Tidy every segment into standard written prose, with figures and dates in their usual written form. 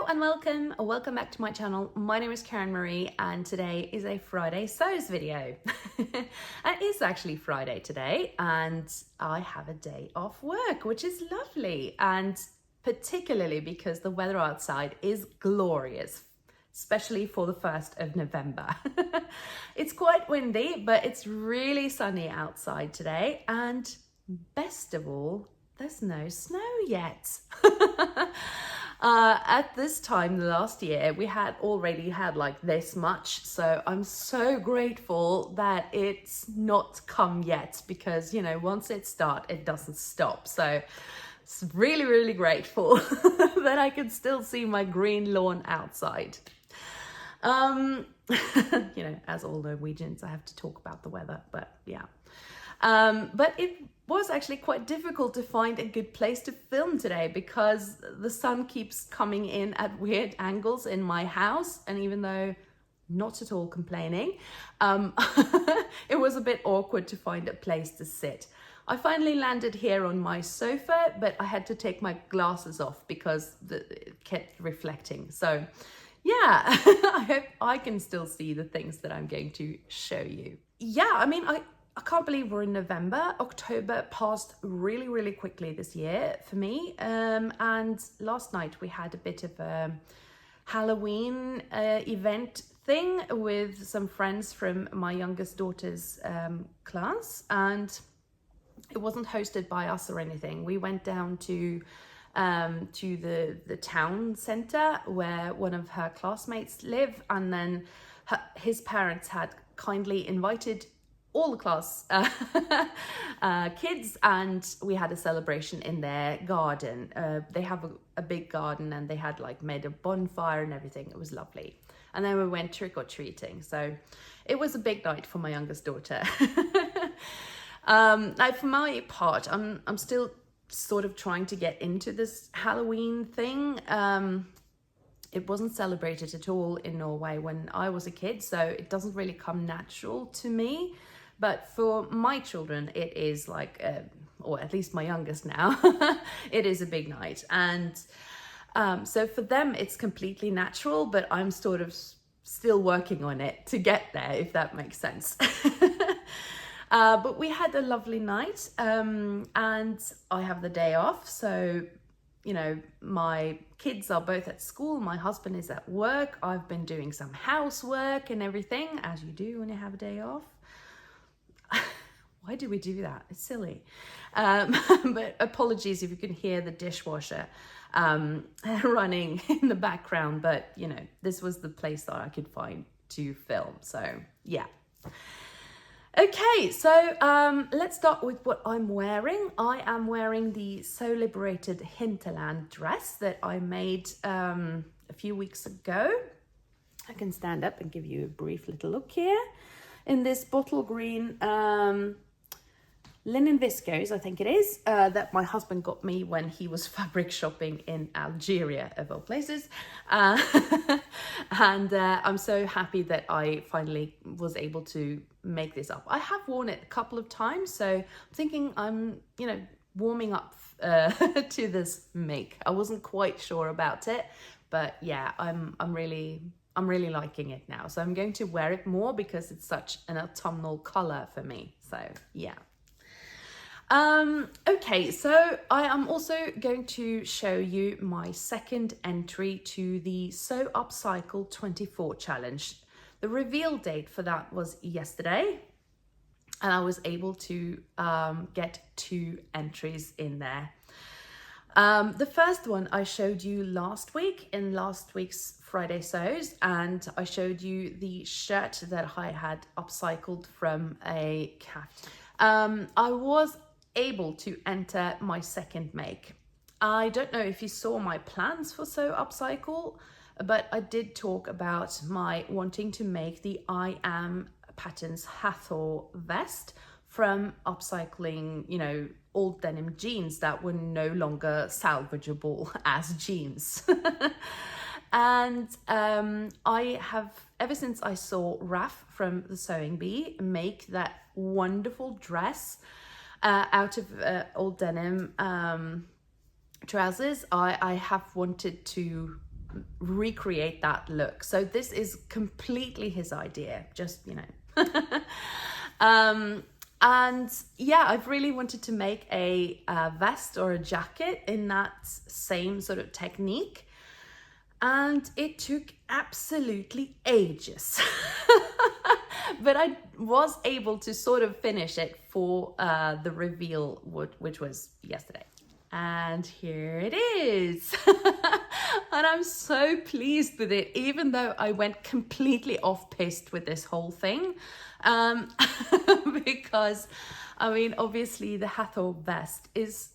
and welcome back to my channel. My name is Karen Marie and today is a Friday Sews video. It is actually Friday today and I have a day off work, which is lovely, and particularly because the weather outside is glorious, especially for the 1st of November. It's quite windy, but it's really sunny outside today, and best of all, there's no snow yet. At this time last year, we had already had like this much, so I'm so grateful that it's not come yet, because you know, once it starts, it doesn't stop. So it's really grateful that I can still see my green lawn outside. You know, as all Norwegians, I have to talk about the weather, but yeah. But it was actually quite difficult to find a good place to film today because the sun keeps coming in at weird angles in my house, and even though not at all complaining, it was a bit awkward to find a place to sit. I finally landed here on my sofa, but I had to take my glasses off because it kept reflecting. So yeah, I hope I can still see the things that I'm going to show you. Yeah, I mean, I can't believe we're in November. October passed really quickly this year for me. And last night we had a bit of a Halloween event thing with some friends from my youngest daughter's class. And it wasn't hosted by us or anything. We went down to the town center where one of her classmates live, and then his parents had kindly invited all the class kids, and we had a celebration in their garden. They have a big garden, and they had like made a bonfire and everything. It was lovely. And then we went trick-or-treating, so it was a big night for my youngest daughter. Now for my part, I'm still sort of trying to get into this Halloween thing. It wasn't celebrated at all in Norway when I was a kid, so it doesn't really come natural to me. But for my children, it is like, or at least my youngest now, it is a big night. And so for them, it's completely natural, but I'm sort of still working on it to get there, if that makes sense. But we had a lovely night, and I have the day off. So, you know, my kids are both at school, my husband is at work. I've been doing some housework and everything, as you do when you have a day off. Why do we do that? It's silly. But apologies if you can hear the dishwasher running in the background, but you know, this was the place that I could find to film. So yeah. Okay, so let's start with what I'm wearing. I am wearing the Sew Liberated Hinterland dress that I made a few weeks ago. I can stand up and give you a brief little look here. In this bottle green linen viscose, I think it is, that my husband got me when he was fabric shopping in Algeria, of all places. And I'm so happy that I finally was able to make this up. I have worn it a couple of times, so I'm thinking I'm, you know, warming up to this make. I wasn't quite sure about it, but yeah, I'm really liking it now. So I'm going to wear it more because it's such an autumnal color for me. So yeah. Okay, so I am also going to show you my second entry to the Sew Upcycle 24 challenge. The reveal date for that was yesterday, and I was able to get 2 entries in there. The first one I showed you last week in last week's Friday Sews, and I showed you the shirt that I had upcycled from a cat. I was able to enter my second make. I don't know if you saw my plans for Sew Upcycle, but I did talk about my wanting to make the I Am Patterns Hathor vest from upcycling, you know, old denim jeans that were no longer salvageable as jeans. And I have, ever since I saw Raf from the Sewing Bee make that wonderful dress out of old denim trousers, I have wanted to recreate that look. So this is completely his idea, just, you know. And yeah, I've really wanted to make a vest or a jacket in that same sort of technique. And it took absolutely ages. But I was able to sort of finish it for the reveal, which was yesterday. And here it is. And I'm so pleased with it, even though I went completely off-piste with this whole thing. Because, I mean, obviously the Hathor vest it's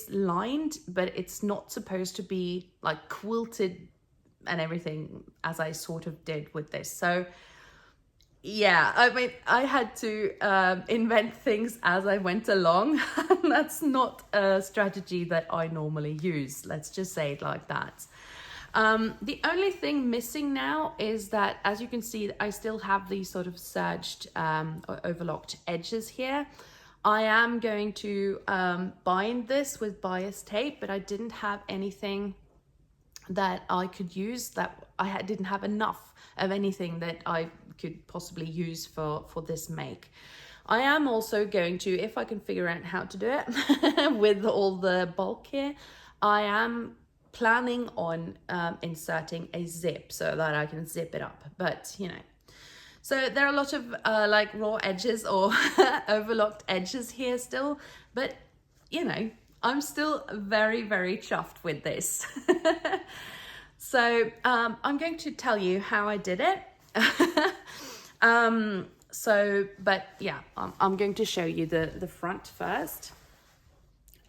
lined, but it's not supposed to be like quilted and everything as I sort of did with this. So yeah, I mean, I had to invent things as I went along. That's not a strategy that I normally use. Let's just say it like that. The only thing missing now is that, as you can see, I still have these sort of serged or overlocked edges here. I am going to bind this with bias tape, but I didn't have anything that I could use, that didn't have enough of anything that I could possibly use for this make. I am also going to, if I can figure out how to do it with all the bulk here, I am planning on inserting a zip so that I can zip it up, but you know. So there are a lot of like raw edges or overlocked edges here still, but you know, I'm still very, very chuffed with this. So I'm going to tell you how I did it. But yeah, I'm going to show you the front first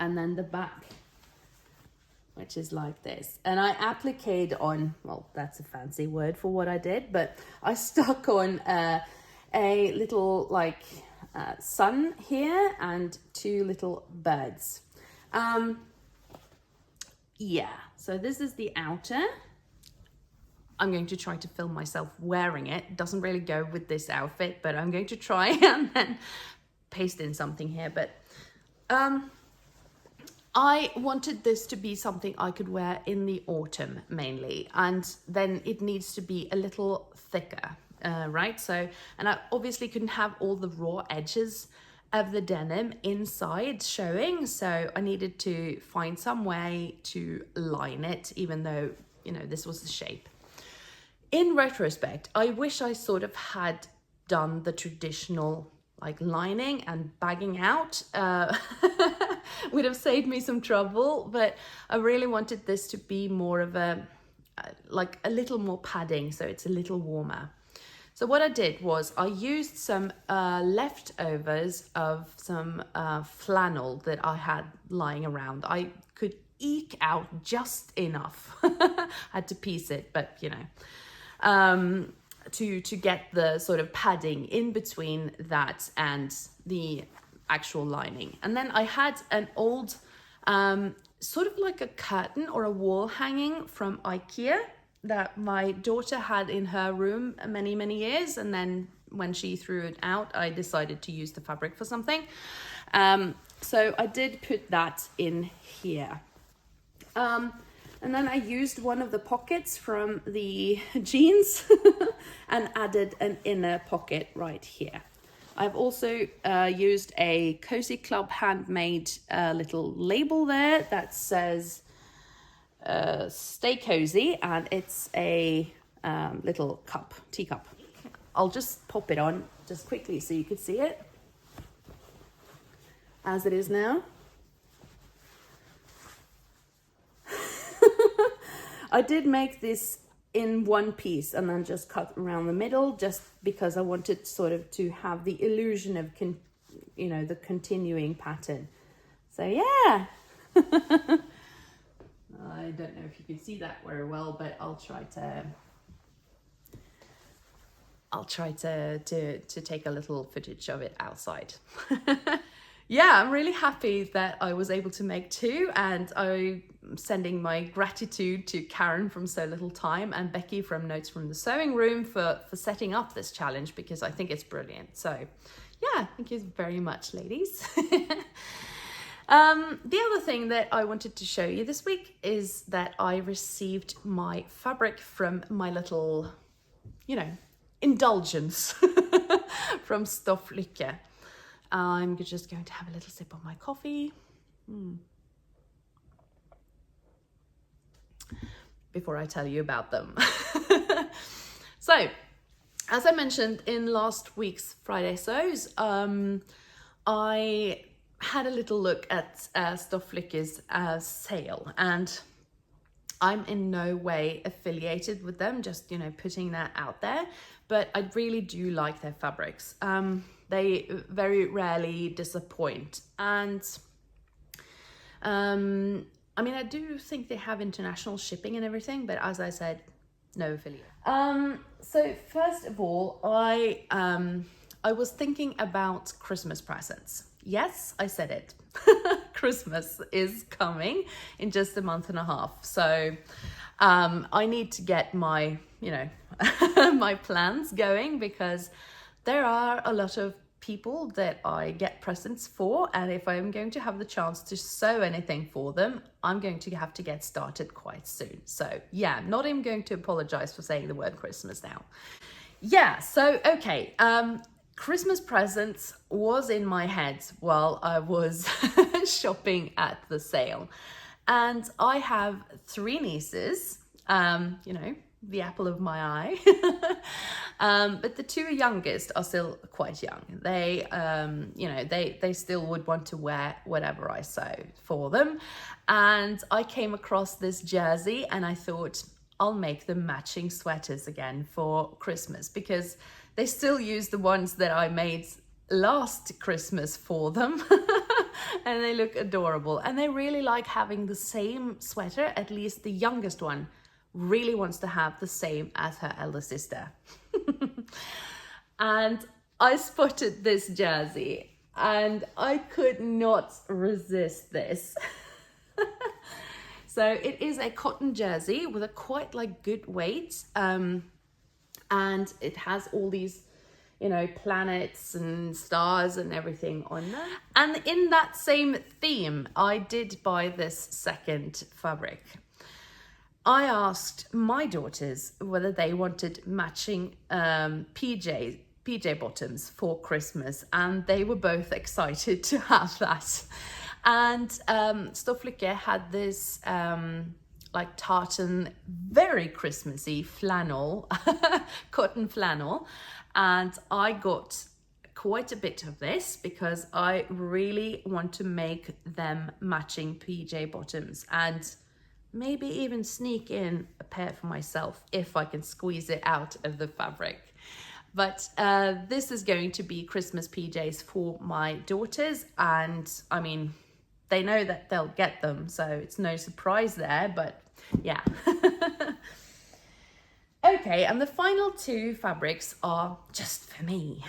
and then the back, which is like this. And I appliqued on, well, that's a fancy word for what I did, but I stuck on a little like sun here and two little birds. Yeah, so this is the outer. I'm going to try to film myself wearing it. It doesn't really go with this outfit, but I'm going to try and then paste in something here. But I wanted this to be something I could wear in the autumn mainly, and then it needs to be a little thicker, right? So, and I obviously couldn't have all the raw edges of the denim inside showing, so I needed to find some way to line it, even though, you know, this was the shape. In retrospect, I wish I sort of had done the traditional like lining and bagging out. Would have saved me some trouble, but I really wanted this to be more of a like a little more padding, so it's a little warmer. So what I did was I used some leftovers of some flannel that I had lying around. I could eke out just enough. I had to piece it, but you know, to get the sort of padding in between that and the actual lining. And then I had an old sort of like a curtain or a wall hanging from IKEA that my daughter had in her room many years, and then when she threw it out, I decided to use the fabric for something. So I did put that in here. And then I used one of the pockets from the jeans and added an inner pocket right here. I've also used a Cozy Club handmade little label there that says stay cozy, and it's a little cup, teacup. I'll just pop it on just quickly so you can see it as it is now. I did make this in one piece and then just cut around the middle, just because I wanted sort of to have the illusion of you know, the continuing pattern. So yeah. I don't know if you can see that very well, but I'll try to take a little footage of it outside. Yeah, I'm really happy that I was able to make two, and I'm sending my gratitude to Karen from So Little Time and Becky from Notes from the Sewing Room for setting up this challenge, because I think it's brilliant. So yeah, thank you very much, ladies. The other thing that I wanted to show you this week is that I received my fabric from my little, you know, indulgence from Stofflykke. I'm just going to have a little sip of my coffee. Before I tell you about them. So, as I mentioned in last week's Friday Sews, I had a little look at Stofflykke's sale, and I'm in no way affiliated with them, just, you know, putting that out there, but I really do like their fabrics. They very rarely disappoint, and I mean, I do think they have international shipping and everything, but as I said, no affiliate. So first of all, I was thinking about Christmas presents. Yes, I said it. Christmas is coming in just a month and a half. So I need to get my, you know, my plans going, because there are a lot of people that I get presents for, and if I'm going to have the chance to sew anything for them, I'm going to have to get started quite soon. So yeah, not even going to apologize for saying the word Christmas now. Yeah, so okay, Christmas presents was in my head while I was shopping at the sale, and I have 3 nieces, you know, the apple of my eye. But the 2 youngest are still quite young. They, you know, they still would want to wear whatever I sew for them. And I came across this jersey and I thought I'll make them matching sweaters again for Christmas, because they still use the ones that I made last Christmas for them. And they look adorable. And they really like having the same sweater. At least the youngest one really wants to have the same as her elder sister. And I spotted this jersey and I could not resist this. So it is a cotton jersey with a quite like good weight, and it has all these, you know, planets and stars and everything on there. And in that same theme, I did buy this second fabric. I asked my daughters whether they wanted matching PJ bottoms for Christmas, and they were both excited to have that. And Stofflykke had this like tartan, very Christmassy flannel, cotton flannel, and I got quite a bit of this because I really want to make them matching PJ bottoms, and maybe even sneak in a pair for myself if I can squeeze it out of the fabric. But this is going to be Christmas PJs for my daughters, and I mean, they know that they'll get them, so it's no surprise there, but yeah. Okay, and the final 2 fabrics are just for me.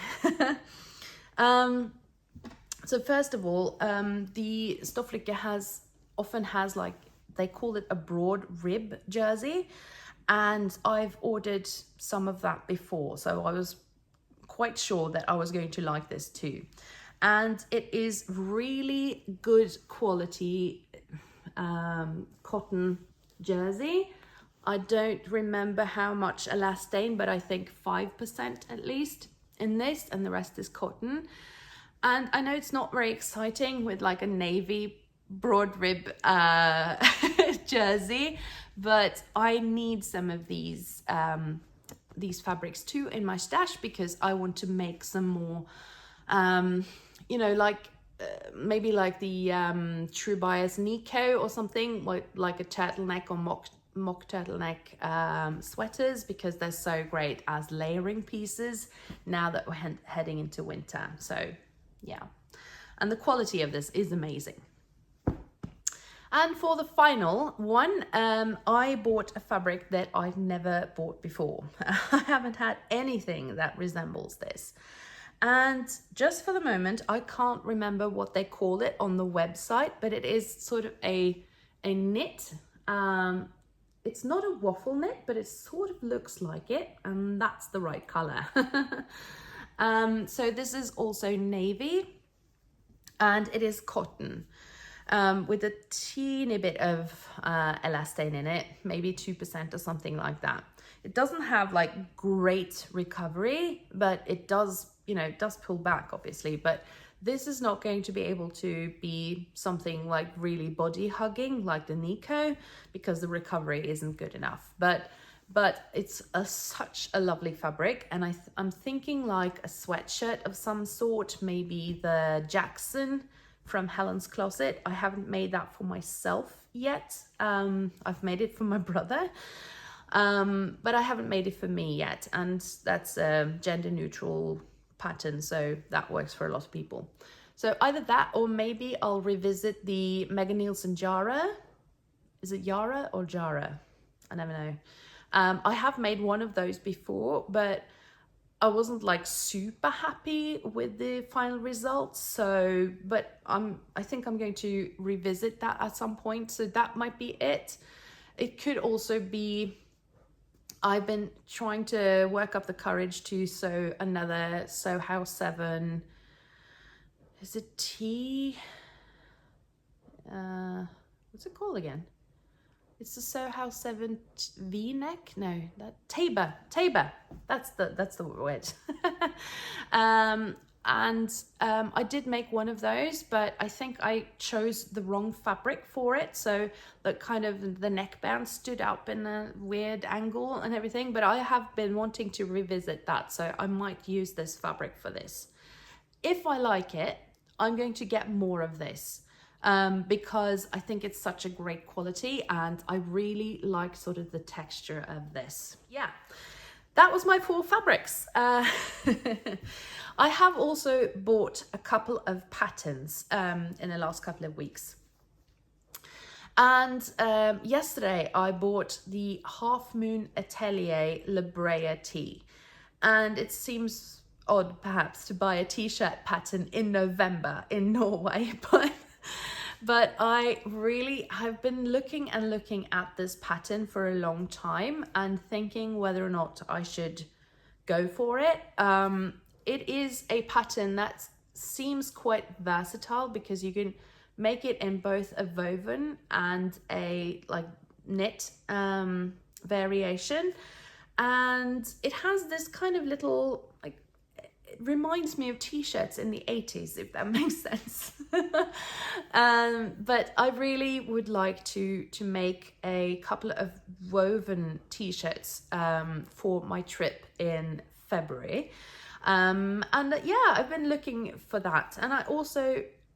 So first of all, the Stofflykke often has like, they call it a broad rib jersey, and I've ordered some of that before, so I was quite sure that I was going to like this too. And it is really good quality cotton jersey. I don't remember how much elastane, but I think 5% at least in this, and the rest is cotton. And I know it's not very exciting with like a navy broad rib jersey, but I need some of these fabrics too in my stash, because I want to make some more, you know, like maybe like the True Bias Nico or something, like a turtleneck or mock turtleneck sweaters, because they're so great as layering pieces now that we're heading into winter. So yeah, and the quality of this is amazing. And for the final one, I bought a fabric that I've never bought before. I haven't had anything that resembles this. And just for the moment, I can't remember what they call it on the website, but it is sort of a knit. It's not a waffle knit, but it sort of looks like it, and that's the right color. So this is also navy, and it is cotton. with a teeny bit of elastane in it, maybe 2% or something like that. It doesn't have like great recovery, but it does, you know, it does pull back obviously, but this is not going to be able to be something like really body hugging like the Nico, because the recovery isn't good enough. But it's such a lovely fabric, and I'm thinking like a sweatshirt of some sort, maybe the Jackson from Helen's Closet. I haven't made that for myself yet. I've made it for my brother, but I haven't made it for me yet, and that's a gender neutral pattern, so that works for a lot of people. So either that, or maybe I'll revisit the Megan Nielsen Jara. Is it Yara or Jara? I never know. I have made one of those before, but I wasn't like super happy with the final results. So, but I think I'm going to revisit that at some point. So that might be it. It could also be, I've been trying to work up the courage to sew another Sew House 7. Is it T? What's it called again? It's the Sew House 7 V-neck. No, that Tabor. That's the word. I did make one of those, but I think I chose the wrong fabric for it. So that kind of the neckband stood up in a weird angle and everything. But I have been wanting to revisit that, so I might use this fabric for this. If I like it, I'm going to get more of this. Because I think it's such a great quality, and I really like sort of the texture of this. Yeah, that was my 4 fabrics. I have also bought a couple of patterns in the last couple of weeks. And yesterday I bought the Half Moon Atelier Le Brea tee. And it seems odd perhaps to buy a t-shirt pattern in November in Norway, but I really have been looking at this pattern for a long time and thinking whether or not I should go for it. It is a pattern that seems quite versatile, because you can make it in both a woven and a like knit variation, and it has this kind of little like, it reminds me of t-shirts in the 80s, if that makes sense. But I really would like to make a couple of woven t-shirts for my trip in February. Yeah, I've been looking for that, and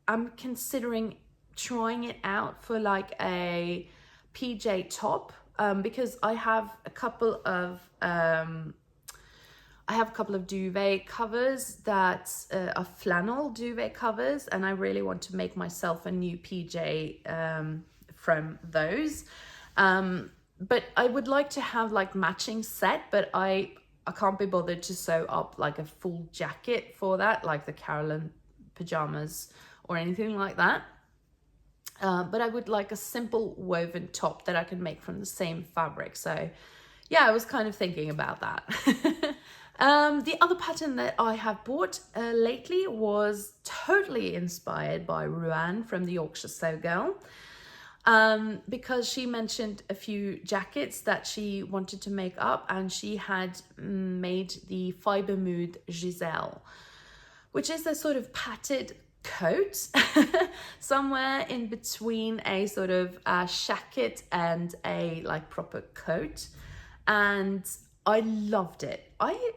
I'm considering trying it out for like a PJ top, because I have a couple of duvet covers that are flannel duvet covers, and I really want to make myself a new PJ from those. But I would like to have like matching set, but I can't be bothered to sew up like a full jacket for that, like the Carolyn pajamas or anything like that. But I would like a simple woven top that I can make from the same fabric. So yeah, I was kind of thinking about that. The other pattern that I have bought lately was totally inspired by Ruan from the Yorkshire Sew Girl, because she mentioned a few jackets that she wanted to make up, and she had made the Fiber Mood Giselle, which is a sort of padded coat somewhere in between a sort of shacket and a like proper coat, and I loved it. I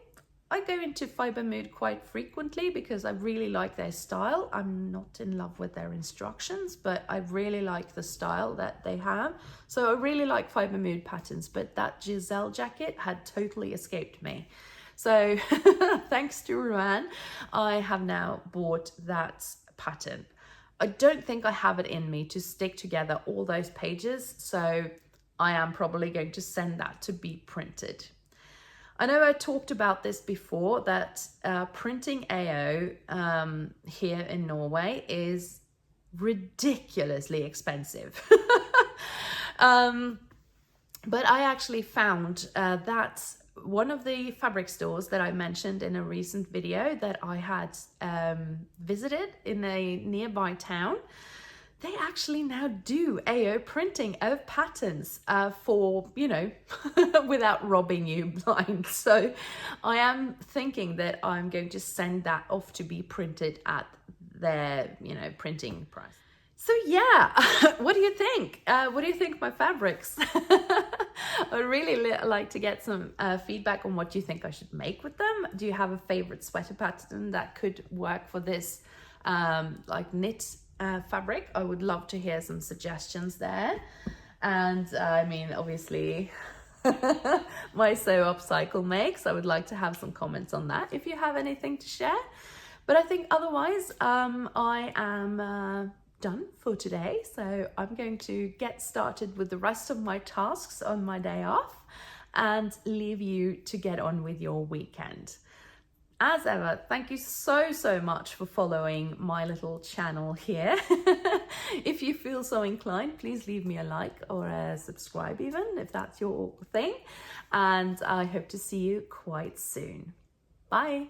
go into Fiber Mood quite frequently because I really like their style. I'm not in love with their instructions, but I really like the style that they have. So I really like Fiber Mood patterns, but that Giselle jacket had totally escaped me. So thanks to Ruan, I have now bought that pattern. I don't think I have it in me to stick together all those pages, so I am probably going to send that to be printed. I know I talked about this before, that printing AO here in Norway is ridiculously expensive. But I actually found that one of the fabric stores that I mentioned in a recent video that I had visited in a nearby town, they actually now do AO printing of patterns for, you know, without robbing you blind. So I am thinking that I'm going to send that off to be printed at their, you know, printing price. So yeah, what do you think? What do you think of my fabrics? I'd really like to get some feedback on what you think I should make with them. Do you have a favorite sweater pattern that could work for this like knit fabric? I would love to hear some suggestions there. And I mean, obviously, my Sew Upcycle makes, I would like to have some comments on that if you have anything to share. But I think otherwise, I am done for today. So I'm going to get started with the rest of my tasks on my day off and leave you to get on with your weekend. As ever, thank you so much for following my little channel here. If you feel so inclined, please leave me a like or a subscribe even, if that's your thing. And I hope to see you quite soon. Bye.